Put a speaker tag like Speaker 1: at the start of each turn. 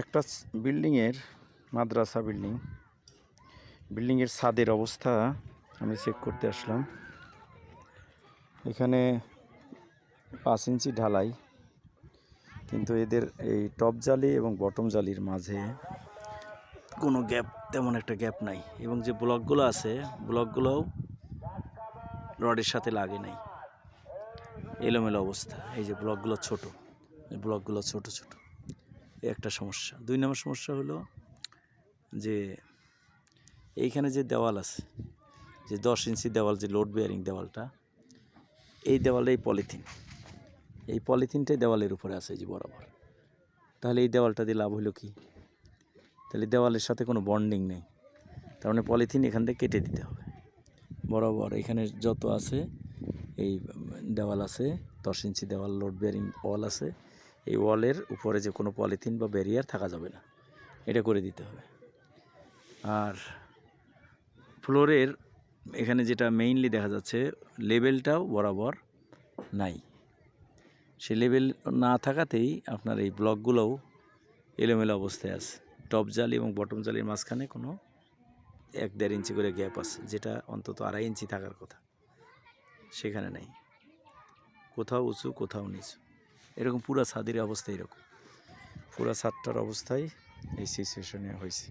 Speaker 1: একটা বিল্ডিংয়ের মাদ্রাসা বিল্ডিংয়ের ছাদের অবস্থা আমি চেক করতে আসলাম। এখানে 5 ইঞ্চি ঢালাই, কিন্তু এদের এই টপ জালি এবং বটম জালির মাঝে কোনো গ্যাপ, তেমন একটা গ্যাপ নাই, এবং যে ব্লকগুলো আছে ব্লকগুলোও রডের সাথে লাগে নাই, এলোমেলো অবস্থা। এই যে ব্লকগুলো ছোট, এই ব্লকগুলো ছোট ছোট, এই একটা সমস্যা। 2 নম্বর সমস্যা হলো যে এইখানে যে দেওয়াল আছে, যে 10 ইঞ্চি দেওয়াল, যে লোড বেয়ারিং দেওয়ালটা, এই দেওয়ালে এই পলিথিনটাই দেওয়ালের উপরে আছে, যে বরাবর। তাহলে এই দেওয়ালটা দিয়ে লাভ হলো কি? তাহলে দেওয়ালের সাথে কোনো বন্ডিং নেই, তার মানে পলিথিন এখান থেকে কেটে দিতে হবে বরাবর। এখানে যত আছে এই দেওয়াল আছে, 10 ইঞ্চি দেওয়াল, লোড বেয়ারিং ওয়াল আছে, এই ওয়ালের উপরে যে কোনো পলিথিন বা ব্যারিয়ার থাকা যাবে না, এটা করে দিতে হবে। আর ফ্লোরের এখানে যেটা মেইনলি দেখা যাচ্ছে, লেভেলটাও বরাবর নাই। সে লেভেল না থাকাতেই আপনার এই ব্লকগুলোও এলোমেলো অবস্থায় আছে। টপ জালি এবং বটম জালির মাঝখানে কোনো 1-1.5 ইঞ্চি করে গ্যাপ আছে, যেটা অন্তত 2.5 ইঞ্চি থাকার কথা, সেখানে নেই। কোথাও উঁচু, কোথাও নিচু, এরকম পুরা ছাদের অবস্থা এরকম। পুরা ছাদটার অবস্থায় এই সিচুয়েশনে হয়েছে।